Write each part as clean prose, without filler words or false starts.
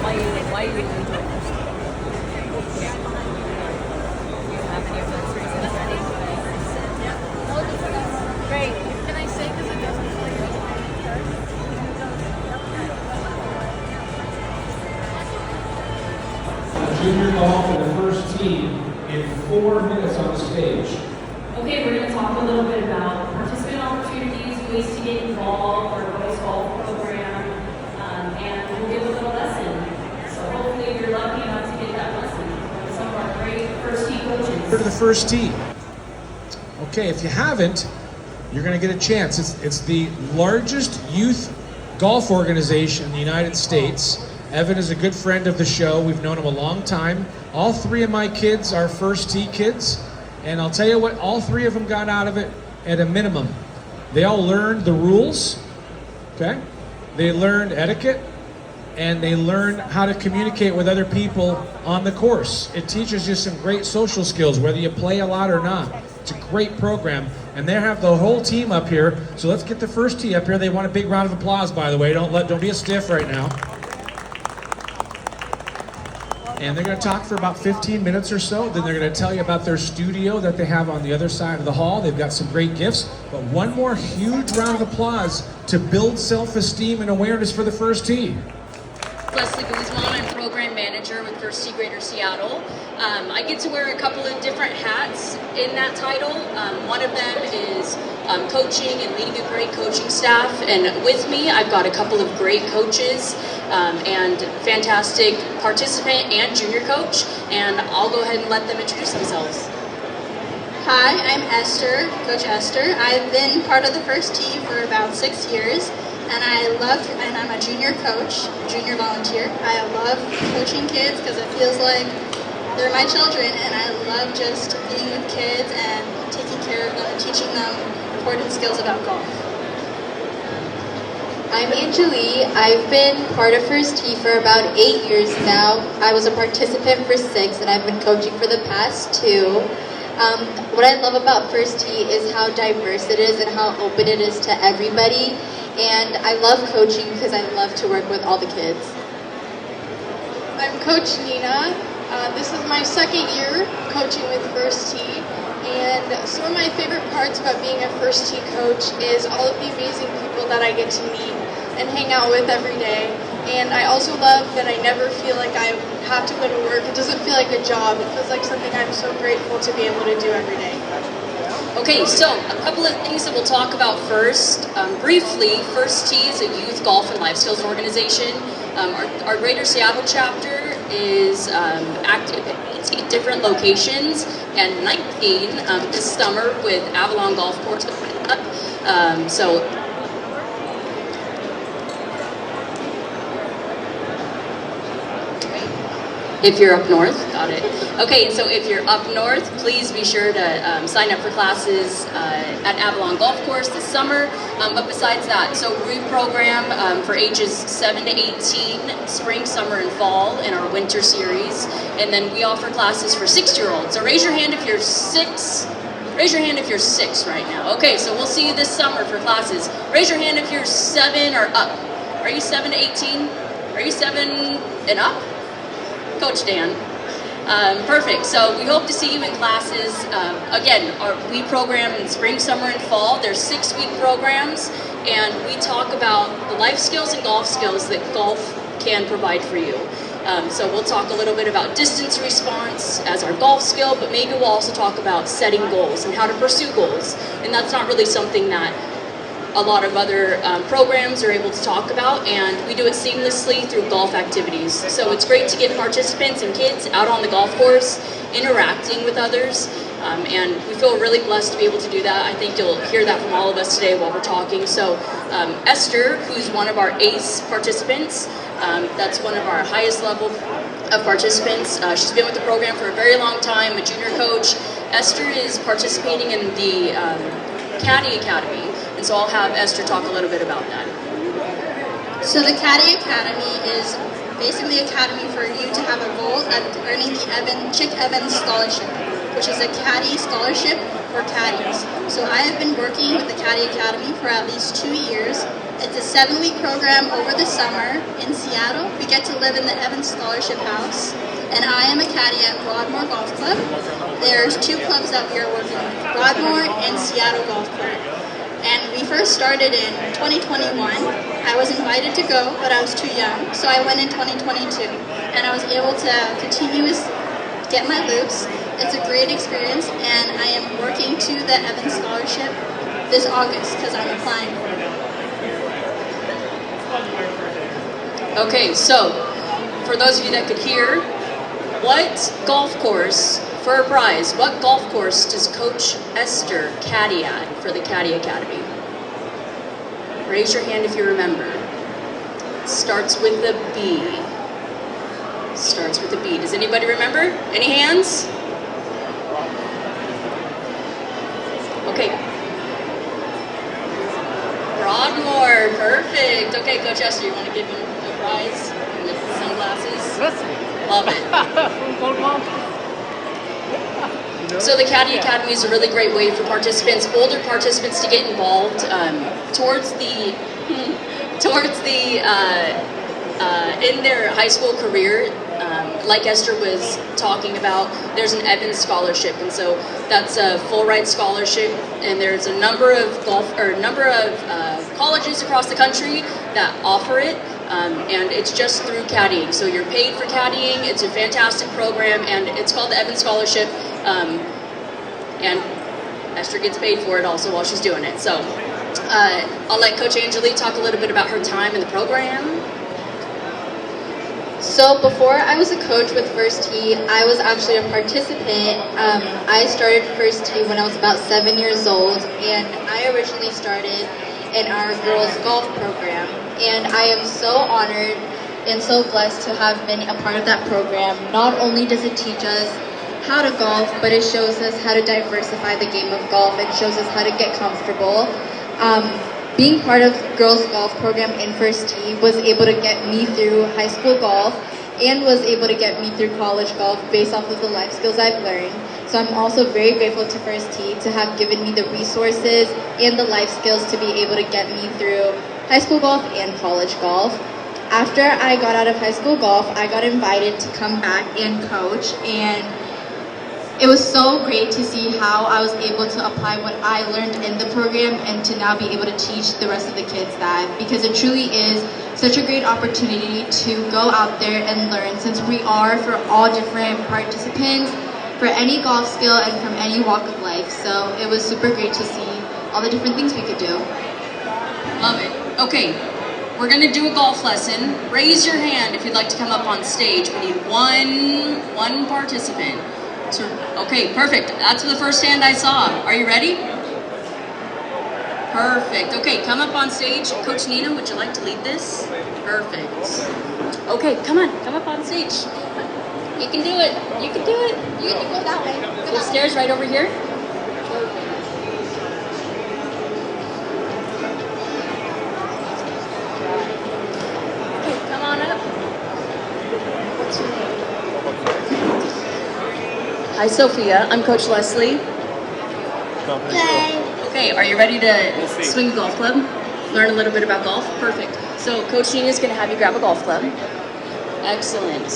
Why you enjoy this? You have any of those reasons ready? Great. Can I say because it doesn't feel like Junior golf for the first team in 4 minutes on the stage. Okay, we're going to talk a little bit about participant opportunities, ways to get involved, our boys golf program, and we'll give a little lesson. So hopefully you're lucky enough to get that lesson from some of our great first tee coaches. To the first tee. Okay, if you haven't, you're going to get a chance. It's the largest youth golf organization in the United States. Evan is a good friend of the show. We've known him a long time. All 3 of my kids are first tee kids. And I'll tell you what, all 3 of them got out of it at a minimum. They all learned the rules, okay? They learned etiquette, and they learned how to communicate with other people on the course. It teaches you some great social skills, whether you play a lot or not. It's a great program, and they have the whole team up here. So let's get the first tee up here. They want a big round of applause, by the way. Don't be a stiff right now. And they're going to talk for about 15 minutes or so. Then they're going to tell you about their studio that they have on the other side of the hall. They've got some great gifts. But one more huge round of applause to build self-esteem and awareness for the first tee. Leslie Guzman, I'm program manager with First Tee Greater Seattle. I get to wear a couple of different hats in that title. One of them is coaching and leading a great coaching staff. And with me, I've got a couple of great coaches and fantastic participant and junior coach. And I'll go ahead and let them introduce themselves. Hi, I'm Esther, Coach Esther. I've been part of the First Tee for about 6 years. And I'm a junior coach, junior volunteer. I love coaching kids because it feels like they're my children, and I love just being with kids and taking care of them and teaching them important skills about golf. I'm Anjali. I've been part of First Tee for about 8 years now. I was a participant for 6, and I've been coaching for the past 2. What I love about First Tee is how diverse it is and how open it is to everybody. And I love coaching because I love to work with all the kids. I'm Coach Nina. This is my 2nd year coaching with First Tee. And some of my favorite parts about being a First Tee coach is all of the amazing people that I get to meet and hang out with every day. And I also love that I never feel like I have to go to work. It doesn't feel like a job. It feels like something I'm so grateful to be able to do every day. Okay, so a couple of things that we'll talk about first. Briefly, First Tee is a youth golf and life skills organization. Our Greater Seattle chapter is active at 18 different locations and 19 this summer with Avalon Golf Course coming up. So if you're up north, got it. Okay, so if you're up north, please be sure to sign up for classes at Avalon Golf Course this summer. But besides that, so we program for ages 7 to 18, spring, summer, and fall in our winter series. And then we offer classes for 6-year-olds. So raise your hand if you're 6. Raise your hand if you're 6 right now. Okay, so we'll see you this summer for classes. Raise your hand if you're 7 or up. Are you 7 to 18? Are you 7 and up? Coach Dan. Perfect. So we hope to see you in classes. Again, we program in spring, summer, and fall. They're 6-week programs, and we talk about the life skills and golf skills that golf can provide for you. So we'll talk a little bit about distance response as our golf skill, but maybe we'll also talk about setting goals and how to pursue goals. And that's not really something that a lot of other programs are able to talk about, and we do it seamlessly through golf activities. So it's great to get participants and kids out on the golf course, interacting with others, and we feel really blessed to be able to do that. I think you'll hear that from all of us today while we're talking. So Esther, who's one of our ACE participants, that's one of our highest level of participants. She's been with the program for a very long time, a junior coach. Esther is participating in the Caddy Academy. And so I'll have Esther talk a little bit about that. So the Caddy Academy is basically an academy for you to have a goal at earning the Chick Evans Scholarship. which is a caddy scholarship for caddies. So I have been working with the Caddy Academy for at least 2 years. It's a 7-week program over the summer in Seattle. We get to live in the Evans Scholarship House, and I am a caddy at Broadmoor Golf Club. There's 2 clubs that we are working with, Broadmoor and Seattle Golf Club. And we first started in 2021. I was invited to go, but I was too young, so I went in 2022. And I was able to get my loops. It's a great experience, and I am working to the Evans Scholarship this August because I'm applying for it. Okay, so for those of you that could hear, what golf course, for a prize, what golf course does Coach Esther caddy at for the Caddy Academy? Raise your hand if you remember. Starts with a B. Starts with a B. Does anybody remember? Any hands? Okay. Broadmoor, perfect. Okay, Coach Esther, you want to give him a prize with sunglasses? Love it. So the Caddy Academy is a really great way for participants, older participants, to get involved towards the in their high school career. Like Esther was talking about, there's an Evans scholarship, and so that's a full ride scholarship. And there's a number of colleges across the country that offer it, and it's just through caddying. So you're paid for caddying. It's a fantastic program, and it's called the Evans Scholarship. And Esther gets paid for it also while she's doing it. So I'll let Coach Anjali talk a little bit about her time in the program. So before I was a coach with First Tee, I was actually a participant. I started First Tee when I was about 7 years old, and I originally started in our girls golf program. And I am so honored and so blessed to have been a part of that program. Not only does it teach us how to golf, but it shows us how to diversify the game of golf. It shows us how to get comfortable. Being part of girls golf program in First Tee was able to get me through high school golf and was able to get me through college golf based off of the life skills I've learned. So I'm also very grateful to First Tee to have given me the resources and the life skills to be able to get me through high school golf and college golf. After I got out of high school golf, I got invited to come back and coach, and it was so great to see how I was able to apply what I learned in the program and to now be able to teach the rest of the kids that, because it truly is such a great opportunity to go out there and learn, since we are for all different participants, for any golf skill and from any walk of life. So it was super great to see all the different things we could do. Love it. Okay, we're gonna do a golf lesson. Raise your hand if you'd like to come up on stage. We need one participant. So, okay, perfect. That's the first hand I saw. Are you ready? Perfect. Okay, come up on stage. Coach Nina, would you like to lead this? Perfect. Okay, come on. Come up on stage. You can do it. You can do it. You can go that way. The stairs right over here. Okay, come on up. What's your name? Hi, Sophia. I'm Coach Leslie. Okay, are you ready to swing a golf club? Learn a little bit about golf? Perfect. So Coach Nina is going to have you grab a golf club. Excellent.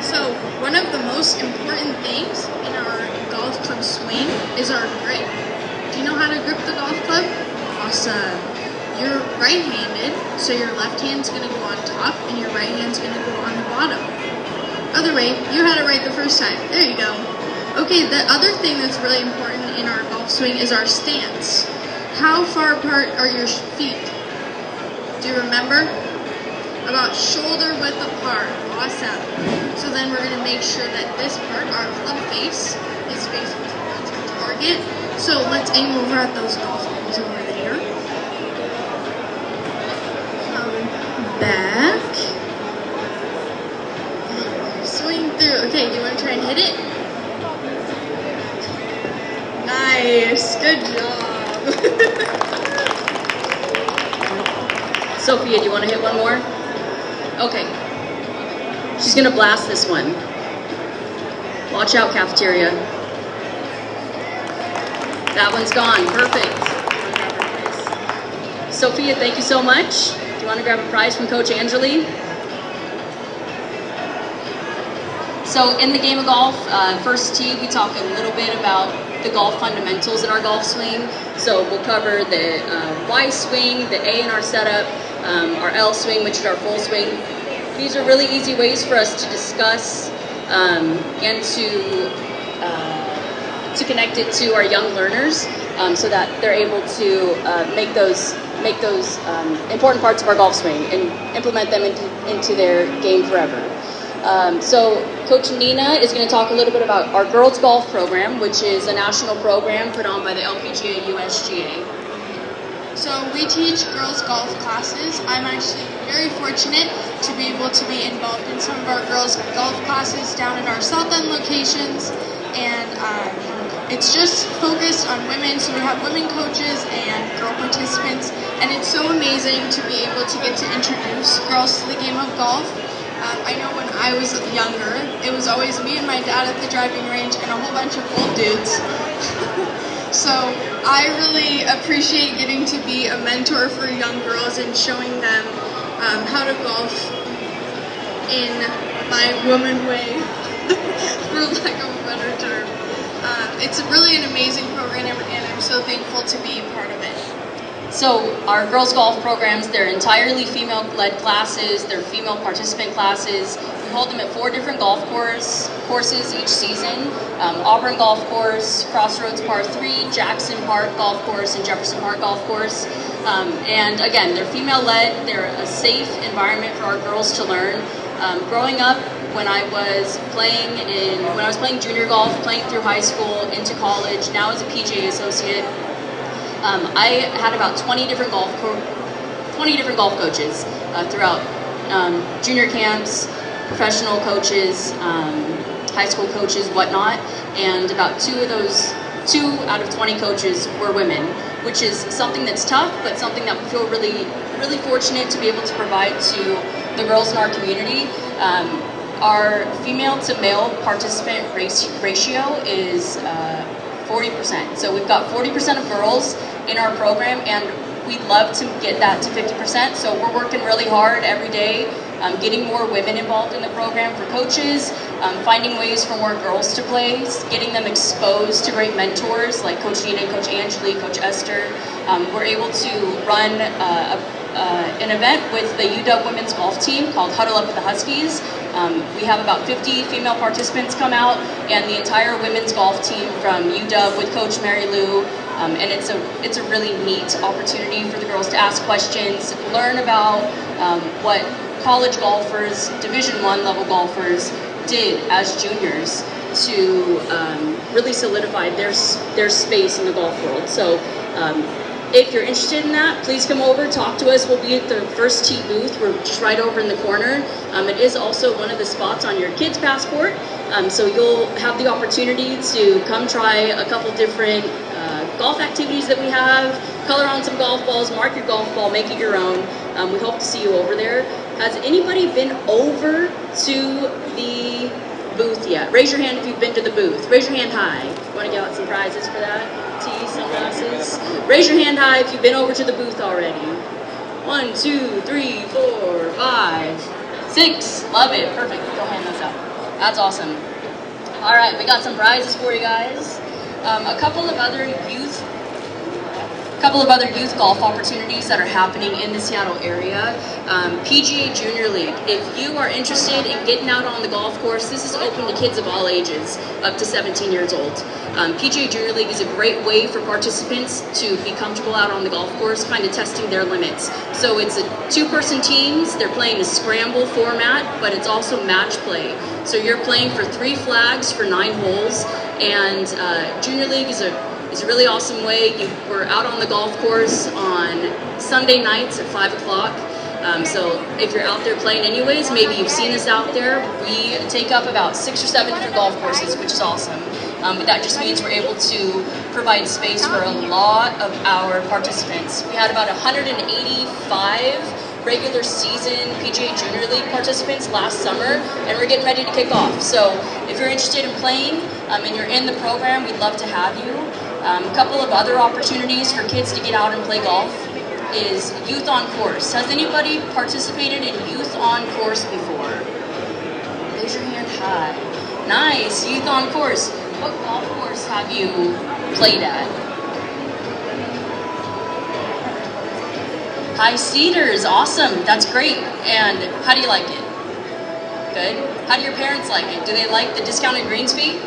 So, one of the most important things in our golf club swing is our grip. Do you know how to grip the golf club? Awesome. You're right-handed, so your left hand's going to go on top and your right hand's going to go on the bottom. Other way, you had it right the first time. There you go. Okay, the other thing that's really important in our golf swing is our stance. How far apart are your feet? Do you remember? About shoulder width apart. Awesome. So then we're going to make sure that this part, our club face, is facing towards the target. So let's aim over at those golf balls over there. Back. Swing through. Okay, do you want to try and hit it? Nice. Good job. Sophia, do you want to hit one more? Okay. She's going to blast this one. Watch out, cafeteria. That one's gone. Perfect. Sophia, thank you so much. Do you want to grab a prize from Coach Anjali? So in the game of golf, first tee, we talk a little bit about the golf fundamentals in our golf swing. So we'll cover the Y swing, the A in our setup, our L swing, which is our full swing. These are really easy ways for us to discuss and to connect it to our young learners so that they're able to make those important parts of our golf swing and implement them into their game forever. So Coach Nina is going to talk a little bit about our girls golf program, which is a national program put on by the LPGA USGA. So we teach girls golf classes. I'm actually very fortunate to be able to be involved in some of our girls golf classes down at our South End locations, and it's just focused on women, so we have women coaches and girl participants, and it's so amazing to be able to get to introduce girls to the game of golf. I know when I was younger, it was always me and my dad at the driving range and a whole bunch of old dudes. So I really appreciate getting to be a mentor for young girls and showing them how to golf in my woman way, for lack of a better term. It's really an amazing program, and I'm so thankful to be a part of it. So our girls golf programs, they're entirely female-led classes, they're female participant classes. We hold them at 4 different golf courses each season. Auburn Golf Course, Crossroads Par 3, Jackson Park Golf Course, and Jefferson Park Golf Course. And again, they're female-led, they're a safe environment for our girls to learn. Growing up, when I was playing junior golf, playing through high school, into college, now as a PGA associate, I had about 20 different golf coaches throughout junior camps, professional coaches, high school coaches, whatnot, and about 2 out of 20 coaches were women, which is something that's tough, but something that we feel really, really fortunate to be able to provide to the girls in our community. Our female to male participant ratio is 40%. So we've got 40% of girls in our program, and we'd love to get that to 50%. So we're working really hard every day, getting more women involved in the program for coaches, finding ways for more girls to play, getting them exposed to great mentors like Coach Nina, Coach Anjali, Coach Esther. We're able to run an event with the UW women's golf team called Huddle Up with the Huskies. We have about 50 female participants come out, and the entire women's golf team from UW with Coach Mary Lou, and it's a really neat opportunity for the girls to ask questions, learn about what college golfers, Division I level golfers did as juniors to really solidify their space in the golf world. So if you're interested in that, please come over, talk to us. We'll be at the first tee booth. We're just right over in the corner. It is also one of the spots on your kid's passport. So you'll have the opportunity to come try a couple different golf activities that we have, color on some golf balls, mark your golf ball, make it your own. We hope to see you over there. Has anybody been over to the booth yet? Raise your hand if you've been to the booth. Raise your hand high. You want to give out some prizes for that? Tea, sunglasses. Raise your hand high if you've been over to the booth already. 1, 2, 3, 4, 5, 6. Love it. Perfect. Go hand those out. That's awesome. All right, we got some prizes for you guys. A couple of other youth golf opportunities that are happening in the Seattle area. PGA Junior League. If you are interested in getting out on the golf course, this is open to kids of all ages, up to 17 years old. PGA Junior League is a great way for participants to be comfortable out on the golf course, kind of testing their limits. So it's a 2-person teams. They're playing a scramble format, but it's also match play. So you're playing for 3 flags for 9 holes, and Junior League is a really awesome way. We're out on the golf course on Sunday nights at 5 o'clock. So if you're out there playing anyways, maybe you've seen us out there. We take up about 6 or 7 different golf courses, which is awesome. But that just means we're able to provide space for a lot of our participants. We had about 185 regular season PGA Junior League participants last summer, and we're getting ready to kick off. So if you're interested in playing and you're in the program, we'd love to have you. A couple of other opportunities for kids to get out and play golf is Youth on Course. Has anybody participated in Youth on Course before? Raise your hand high. Nice, Youth on Course. What golf course have you played at? High Cedars, awesome, that's great. And how do you like it? Good. How do your parents like it? Do they like the discounted greens fee?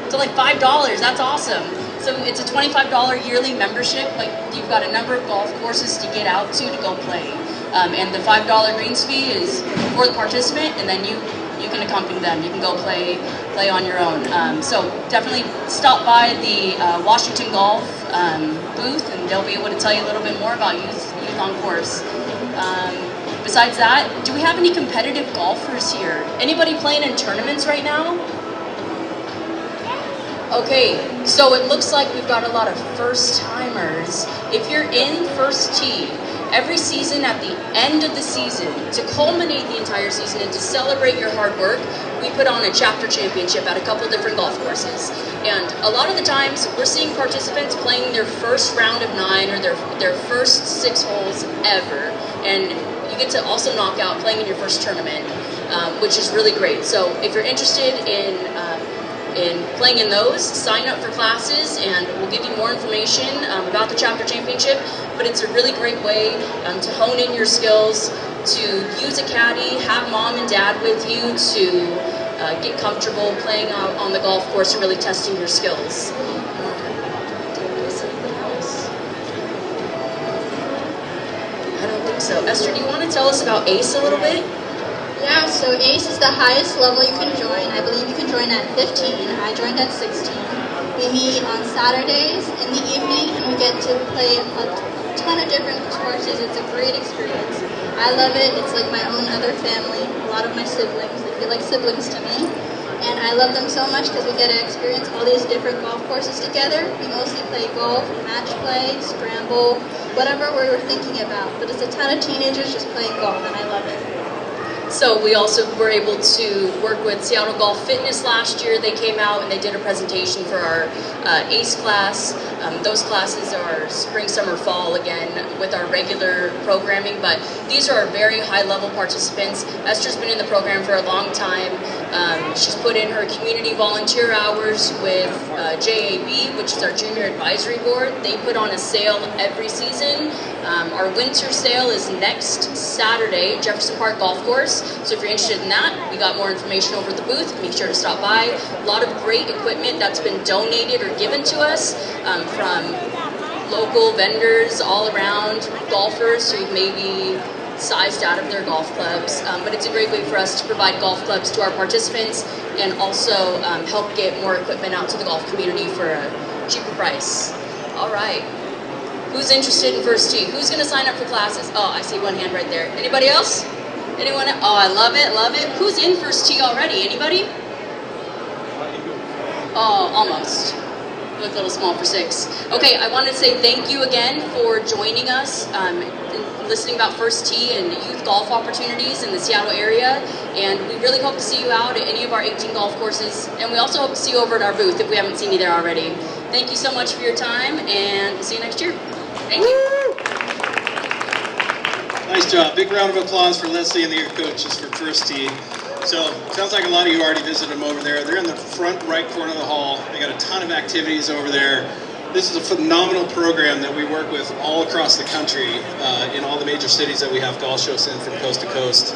So like $5, that's awesome. So it's a $25 yearly membership, but you've got a number of golf courses to get out to go play. And the $5 greens fee is for the participant, and then you can accompany them. You can go play on your own. So definitely stop by the Washington Golf booth, and they'll be able to tell you a little bit more about Youth on Course. Besides that, do we have any competitive golfers here? Anybody playing in tournaments right now? Okay, so it looks like we've got a lot of first-timers. If you're in First Tee, every season at the end of the season, to culminate the entire season and to celebrate your hard work, we put on a chapter championship at a couple different golf courses. And a lot of the times, we're seeing participants playing their first round of 9 or their first 6 holes ever. And you get to also knock out playing in your first tournament, which is really great. So if you're interested in playing in those, sign up for classes, and we'll give you more information about the chapter championship. But it's a really great way to hone in your skills, to use a caddy, have mom and dad with you to get comfortable playing out on the golf course and really testing your skills. I don't think so. Esther, do you want to tell us about ACE a little bit? Yeah, so ACE is the highest level you can join. I believe you can join at 15. I joined at 16. We meet on Saturdays in the evening, and we get to play a ton of different courses. It's a great experience. I love it. It's like my own other family. A lot of my siblings, they feel like siblings to me. And I love them so much because we get to experience all these different golf courses together. We mostly play golf, match play, scramble, whatever we're thinking about. But it's a ton of teenagers just playing golf, and I love it. So we also were able to work with Seattle Golf Fitness last year. They came out and they did a presentation for our ACE class. Those classes are spring, summer, fall again with our regular programming, but these are our very high-level participants. Esther's been in the program for a long time. She's put in her community volunteer hours with JAB, which is our Junior Advisory Board. They put on a sale every season. Our winter sale is next Saturday at Jefferson Park Golf Course. So if you're interested in that, we got more information over at the booth. Make sure to stop by. A lot of great equipment that's been donated or given to us from local vendors all around, golfers who maybe sized out of their golf clubs. But it's a great way for us to provide golf clubs to our participants and also help get more equipment out to the golf community for a cheaper price. All right. Who's interested in First Tee? Who's going to sign up for classes? Oh, I see one hand right there. Anybody else? Anyone? Oh, I love it, love it. Who's in First Tee already? Anybody? Oh, almost. You look a little small for 6. Okay, I wanted to say thank you again for joining us, listening about First Tee and youth golf opportunities in the Seattle area. And we really hope to see you out at any of our 18 golf courses. And we also hope to see you over at our booth if we haven't seen you there already. Thank you so much for your time, and we'll see you next year. Thank you. Nice job. Big round of applause for Leslie and the coaches for First Tee. So, sounds like a lot of you already visited them over there. They're in the front right corner of the hall. They got a ton of activities over there. This is a phenomenal program that we work with all across the country in all the major cities that we have golf shows in from coast to coast.